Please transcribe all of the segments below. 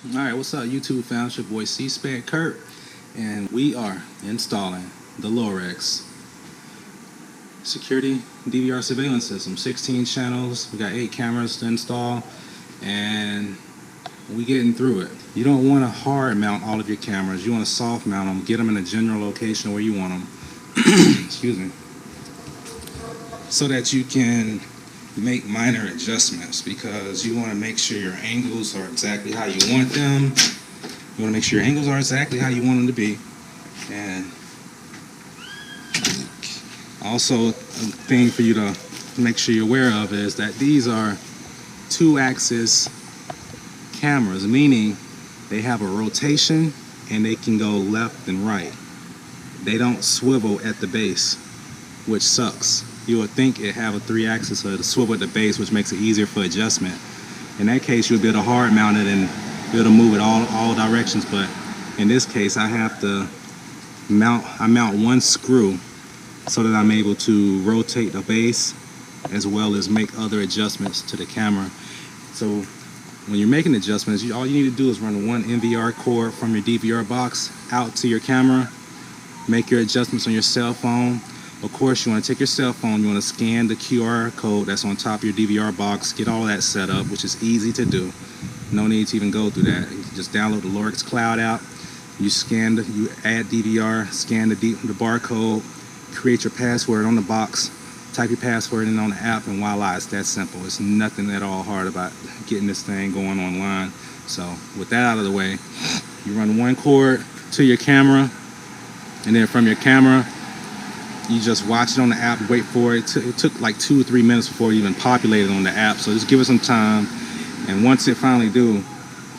Alright, what's up YouTube fam? It's your boy C-Spec Kurt, and we are installing the Lorex Security DVR Surveillance System. 16 channels, we got 8 cameras to install, and we getting through it. You don't want to hard mount all of your cameras. You want to soft mount them, get them in a general location where you want them. Excuse me. So that you can make minor adjustments, because you want to make sure your angles are exactly how you want them. You want to make sure your angles are exactly how you want them to be. And also, a thing for you to make sure you're aware of is that these are 2-axis cameras, meaning they have a rotation and they can go left and right. They don't swivel at the base, which sucks. You would think it have a 3-axis, so it'll swivel at the base, which makes it easier for adjustment. In that case, you'll be able to hard mount it and be able to move it all directions. But in this case, I have to mount one screw so that I'm able to rotate the base as well as make other adjustments to the camera. So when you're making adjustments, all you need to do is run one NVR cord from your DVR box out to your camera, make your adjustments on your cell phone. Of course, you want to take your cell phone, you want to scan the QR code that's on top of your DVR box, get all that set up, which is easy to do. No need to even go through that. You just download the Lorex Cloud app, you add DVR, scan the barcode, create your password on the box, type your password in on the app, and voila, it's that simple. It's nothing at all hard about getting this thing going online. So with that out of the way, you run one cord to your camera, and then from your camera, you just watch it on the app, wait for it. It took like 2 or 3 minutes before it even populated on the app, so just give it some time. And once it finally do,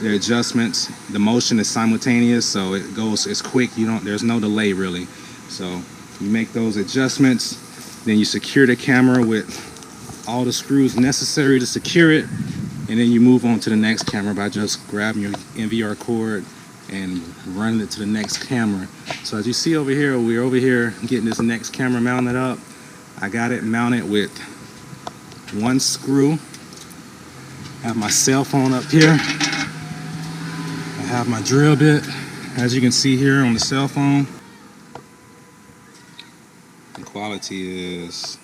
the adjustments, the motion is simultaneous, so it goes, it's quick. There's no delay really. So you make those adjustments, then you secure the camera with all the screws necessary to secure it, and then you move on to the next camera by just grabbing your NVR cord and running it to the next camera. So as you see over here, we're over here getting this next camera mounted up. I got it mounted with one screw. I have my cell phone up here. I have my drill bit, as you can see here on the cell phone. The quality is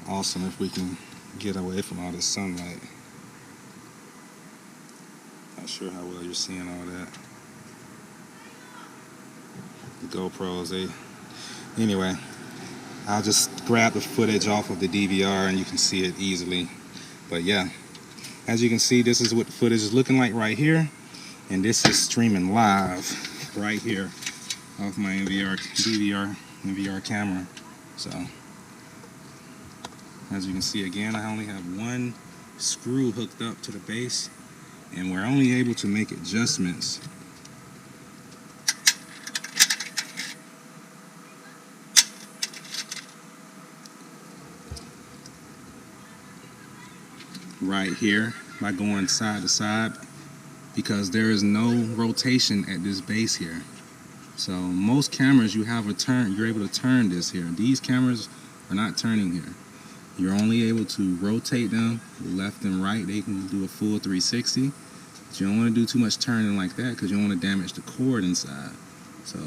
awesome if we can get away from all this sunlight. Not sure how well you're seeing all that. The GoPros, anyway, I'll just grab the footage off of the DVR and you can see it easily. But yeah, as you can see, this is what the footage is looking like right here, and this is streaming live right here off my NVR camera. So as you can see, again, I only have one screw hooked up to the base, and we're only able to make adjustments right here by going side to side, because there is no rotation at this base here. So most cameras, you're able to turn this here. These cameras are not turning here. You're only able to rotate them left and right. They can do a full 360. But you don't want to do too much turning like that, because you don't want to damage the cord inside. So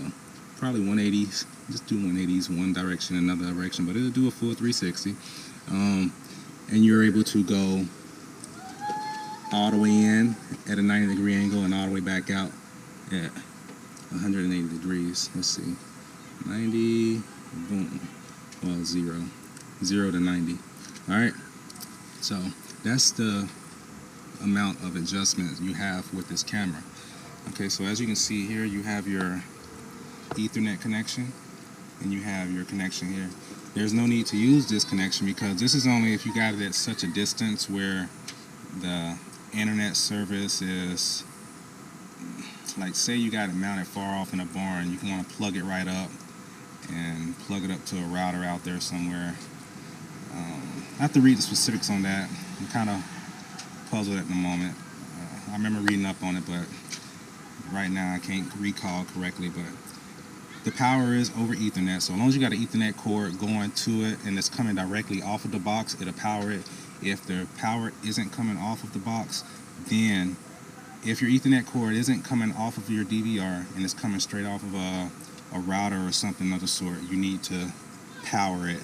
probably 180s. Just do 180s, one direction, another direction, but it'll do a full 360. And you're able to go all the way in at a 90-degree angle and all the way back out at 180 degrees. Let's see, 90, boom, well, 0 to 90. All right, so that's the amount of adjustment you have with this camera. Okay, so as you can see here, you have your Ethernet connection and you have your connection here. There's no need to use this connection, because this is only if you got it at such a distance where the internet service is, like, say you got it mounted far off in a barn, you can want to plug it right up and plug it up to a router out there somewhere. I have to read the specifics on that. I'm kind of puzzled at the moment. I remember reading up on it, but right now I can't recall correctly. But the power is over Ethernet, so as long as you got an Ethernet cord going to it and it's coming directly off of the box, it'll power it. If the power isn't coming off of the box, then if your Ethernet cord isn't coming off of your DVR and it's coming straight off of a router or something of the sort, you need to power it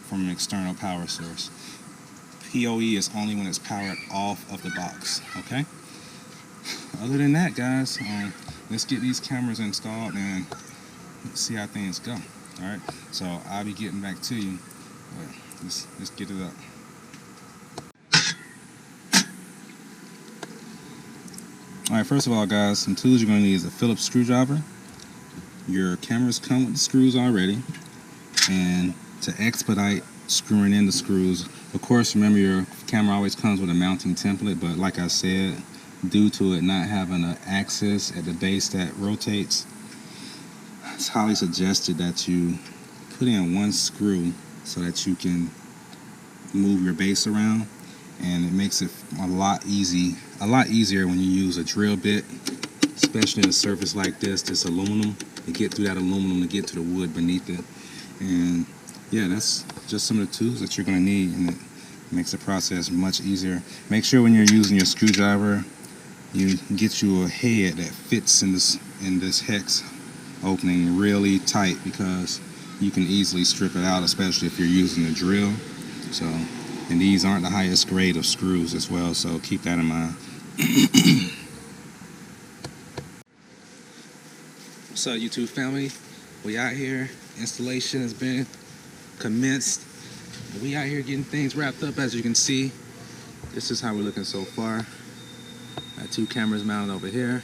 from an external power source. PoE is only when it's powered off of the box, okay? Other than that, guys, let's get these cameras installed and see how things go. All right, so I'll be getting back to you. Let's get it up. All right, first of all, guys, some tools you're going to need is a Phillips screwdriver. Your cameras come with the screws already, and to expedite screwing in the screws, of course, remember your camera always comes with a mounting template, but like I said, due to it not having an axis at the base that rotates, it's highly suggested that you put in one screw so that you can move your base around, and it makes it a lot easier when you use a drill bit, especially in a surface like this aluminum, to get through that aluminum to get to the wood beneath it. And yeah, that's just some of the tools that you're going to need, and it makes the process much easier. Make sure when you're using your screwdriver, you get you a head that fits in this hex opening really tight, because you can easily strip it out, especially if you're using a drill. So, and these aren't the highest grade of screws as well, so keep that in mind. What's up, YouTube family? We out here. Installation has been commenced. We out here getting things wrapped up. As you can see, this is how we're looking so far. Got 2 cameras mounted over here.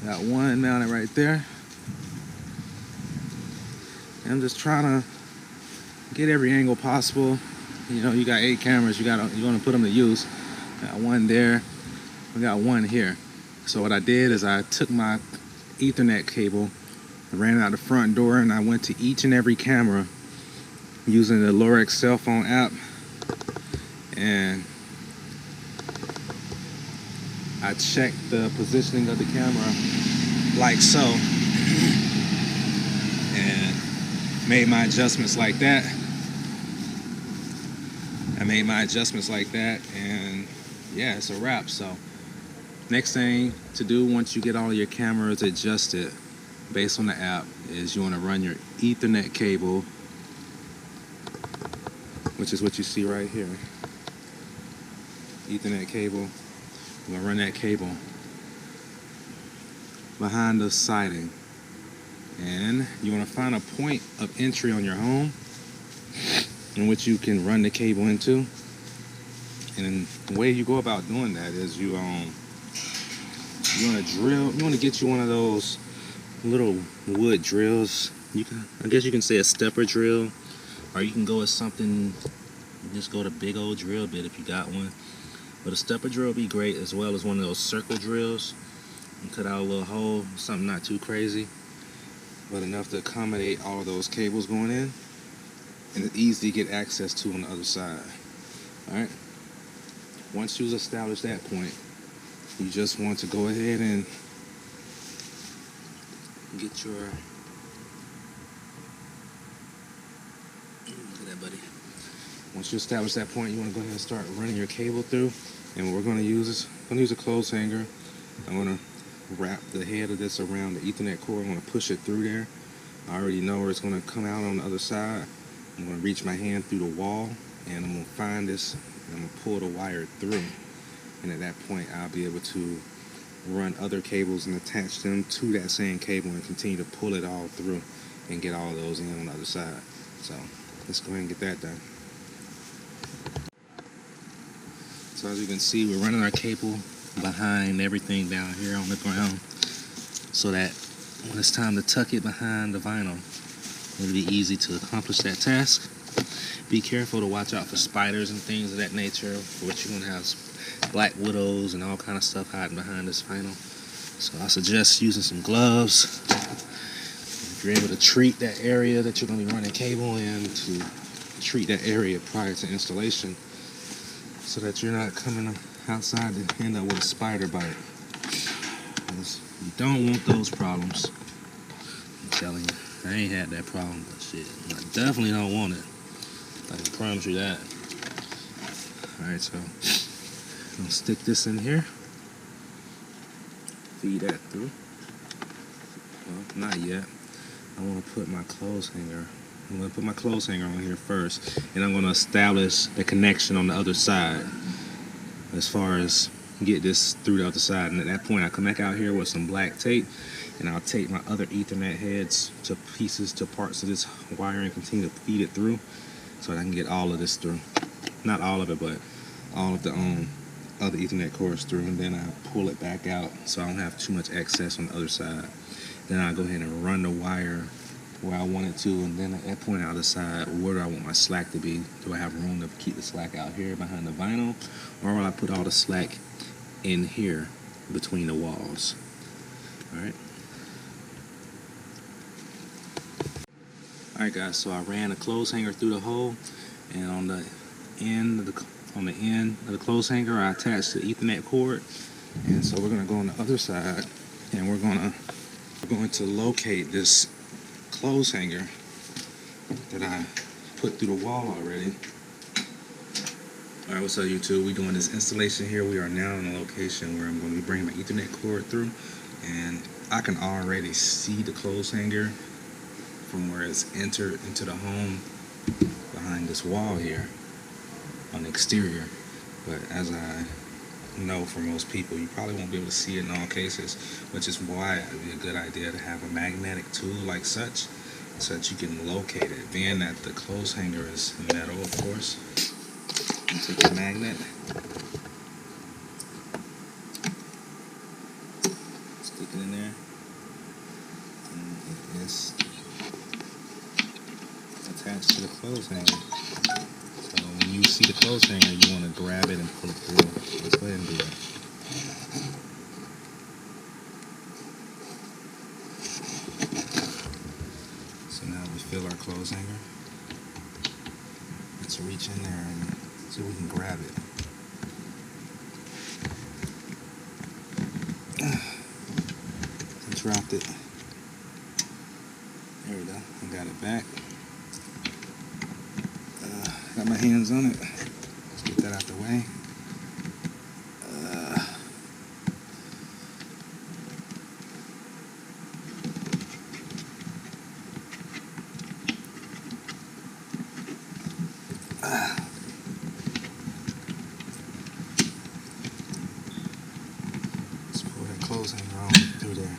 Got one mounted right there. And I'm just trying to get every angle possible. You know, you got 8 cameras. You're going to put them to use. Got one there. We got one here. So what I did is I took my Ethernet cable, I ran out the front door, and I went to each and every camera using the Lorex cell phone app, and I checked the positioning of the camera like so, and made my adjustments like that. And yeah, it's a wrap. So next thing to do once you get all your cameras adjusted based on the app is you want to run your Ethernet cable, which is what you see right here. Ethernet cable. You're going to run that cable behind the siding. And you want to find a point of entry on your home in which you can run the cable into. And the way you go about doing that is you want to get you one of those little wood drills. I guess you can say a stepper drill, or you can go with something, just go to big old drill bit if you got one. But a stepper drill would be great, as well as one of those circle drills. You cut out a little hole, something not too crazy, but enough to accommodate all of those cables going in, and it's easy to get access to on the other side. Alright, once you've established that point, you just want to go ahead and get your, look at that, buddy. Once you establish that point, you want to go ahead and start running your cable through. And what we're going to use is, I'm going to use a clothes hanger. I'm going to wrap the head of this around the Ethernet cord. I'm going to push it through there. I already know where it's going to come out on the other side. I'm going to reach my hand through the wall, and I'm going to find this, and I'm going to pull the wire through. And at that point, I'll be able to run other cables and attach them to that same cable and continue to pull it all through and get all of those in on the other side. So let's go ahead and get that done. So as you can see, we're running our cable behind everything down here on the ground, so that when it's time to tuck it behind the vinyl, it'll be easy to accomplish that task. Be careful to watch out for spiders and things of that nature, which you're going to have black widows and all kind of stuff hiding behind this vinyl. So I suggest using some gloves. If you're able to treat that area that you're going to be running cable in, to treat that area prior to installation, so that you're not coming outside to end up with a spider bite. Because you don't want those problems. I'm telling you, I ain't had that problem, but shit, I definitely don't want it. I can promise you that. Alright, so I'm gonna stick this in here. Feed that through. Well, not yet. I want to put my clothes hanger. I'm going to put my clothes hanger on here first, and I'm going to establish the connection on the other side as far as get this through the other side. And at that point, I come back out here with some black tape, and I'll tape my other Ethernet heads to pieces, to parts of this wire, and continue to feed it through so that I can get all of this through. Not all of it, but all of the other Ethernet cords through, and then I pull it back out so I don't have too much excess on the other side. Then I go ahead and run the wire where I want it to, and then at that point I'll decide where do I want my slack to be. Do I have room to keep the slack out here behind the vinyl, or will I put all the slack in here between the walls? Alright. Alright guys, so I ran a clothes hanger through the hole, and on the end of the clothes hanger I attached the Ethernet cord. And so we're going to go on the other side, and we're going to locate this clothes hanger that I put through the wall already. Alright, what's up YouTube? We're doing this installation here. We are now in a location where I'm going to be bringing my Ethernet cord through, and I can already see the clothes hanger from where it's entered into the home behind this wall here on the exterior. But as I know, for most people, you probably won't be able to see it in all cases, which is why it would be a good idea to have a magnetic tool like such, so that you can locate it. Being that the clothes hanger is metal, of course, you take the magnet, stick it in there, and it is attached to the clothes hanger. So when you see the clothes hanger, you want to grab it and pull it through. Let's go ahead and do that. So now we fill our clothes hanger. Let's reach in there and see if we can grab it. I dropped it. There we go. I got it back. Got my hands on it. Let's get that out the way. Let's pull that clothes hanger on through there.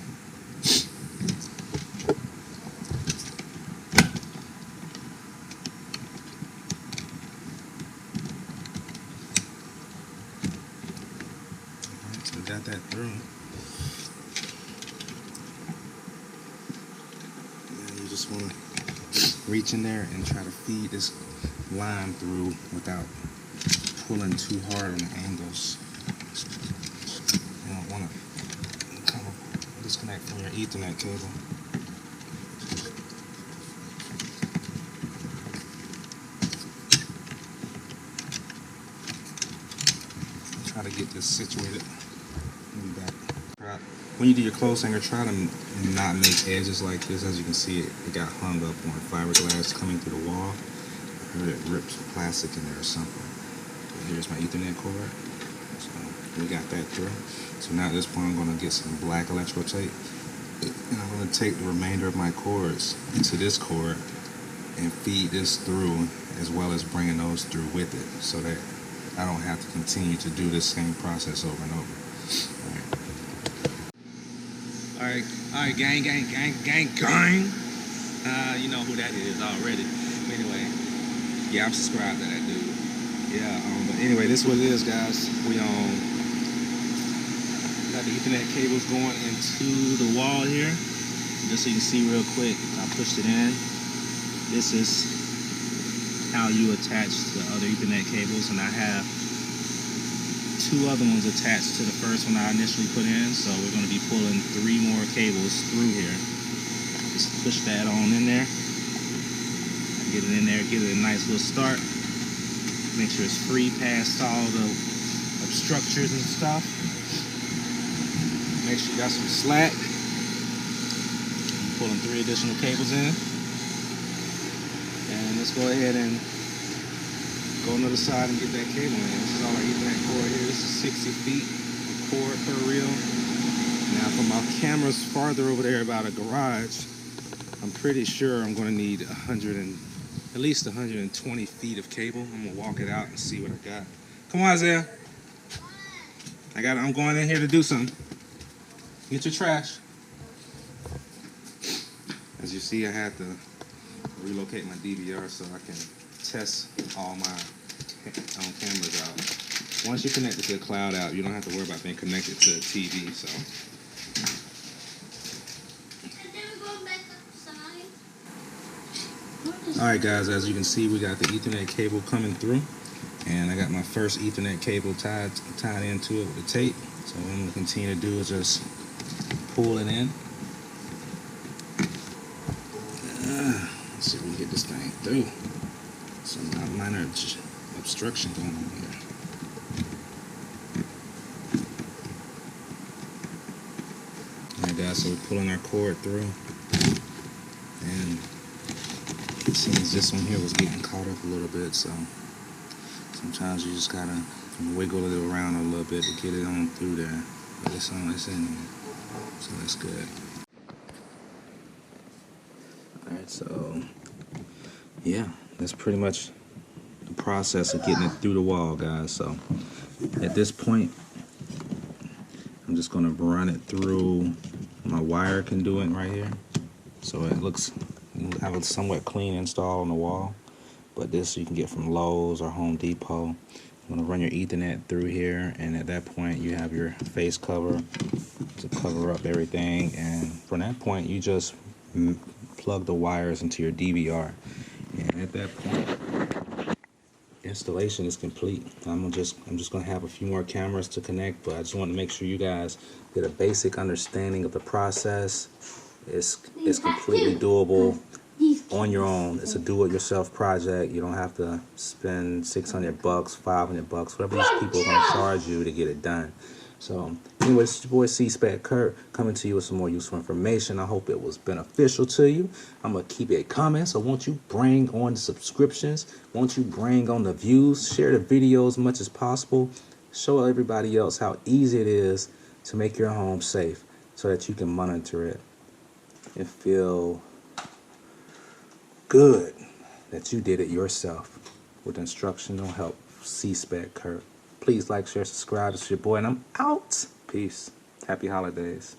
So we got that through. And you just want to reach in there and try to feed this line through without pulling too hard on the angles. You don't want to kind of disconnect from your Ethernet cable. Try to get this situated in the back. When you do your clothes hanger, try to not make edges like this. As you can see, it got hung up on fiberglass coming through the wall. I heard it ripped plastic in there or something. But here's my Ethernet cord. So we got that through. So now at this point, I'm going to get some black electrical tape, and I'm going to take the remainder of my cords into this cord and feed this through, as well as bringing those through with it, so that I don't have to continue to do this same process over and over. All right, gang. You know who that is already. But anyway, yeah, I'm subscribed to that dude. Yeah, but anyway, this is what it is, guys. We got the Ethernet cables going into the wall here. Just so you can see real quick, I pushed it in. This is how you attach the other Ethernet cables, and I have two other ones attached to the first one I initially put in, so we're going to be pulling 3 more cables through here. Just push that on in there, get it in there, give it a nice little start, make sure it's free past all the structures and stuff. Make sure you got some slack. I'm pulling 3 additional cables in, and let's go ahead and go on the other side and get that cable in. This is all our Ethernet cord here. This is 60 feet of cord per reel. Now for my cameras farther over there about a garage, I'm pretty sure I'm going to need at least 120 feet of cable. I'm going to walk it out and see what I got. Come on, Isaiah. I'm going in here to do something. Get your trash. As you see, I had to relocate my DVR so I can test all my cameras out. Once you connect it to the cloud out, you don't have to worry about being connected to a TV. So. Alright guys, as you can see, we got the Ethernet cable coming through, and I got my first Ethernet cable tied into it with the tape. So what I'm going to continue to do is just pull it in. Let's see if we can get this thing through. Some minor obstruction going on here. Alright guys, so we're pulling our cord through, and it seems this one here was getting caught up a little bit, so sometimes you just gotta wiggle it around a little bit to get it on through there. But it's in there, so that's good. Alright, so yeah, that's pretty much the process of getting it through the wall, guys. So at this point, I'm just gonna run it through my wire conduit right here, so it looks, you have a somewhat clean install on the wall. But this you can get from Lowe's or Home Depot. I'm gonna run your Ethernet through here, and at that point you have your face cover to cover up everything. And from that point, you just plug the wires into your DVR, and at that point, installation is complete. I'm just gonna have a few more cameras to connect, but I just want to make sure you guys get a basic understanding of the process. It's completely doable on your own. It's a do-it-yourself project. You don't have to spend $600, $500, whatever these people are gonna charge you to get it done. So anyway, it's your boy C-Spec Kurt coming to you with some more useful information. I hope it was beneficial to you. I'm going to keep it coming, so won't you bring on the subscriptions? Won't you bring on the views? Share the video as much as possible. Show everybody else how easy it is to make your home safe so that you can monitor it and feel good that you did it yourself with instructional help. C-Spec Kurt. Please like, share, subscribe. It's your boy, and I'm out. Peace. Happy holidays.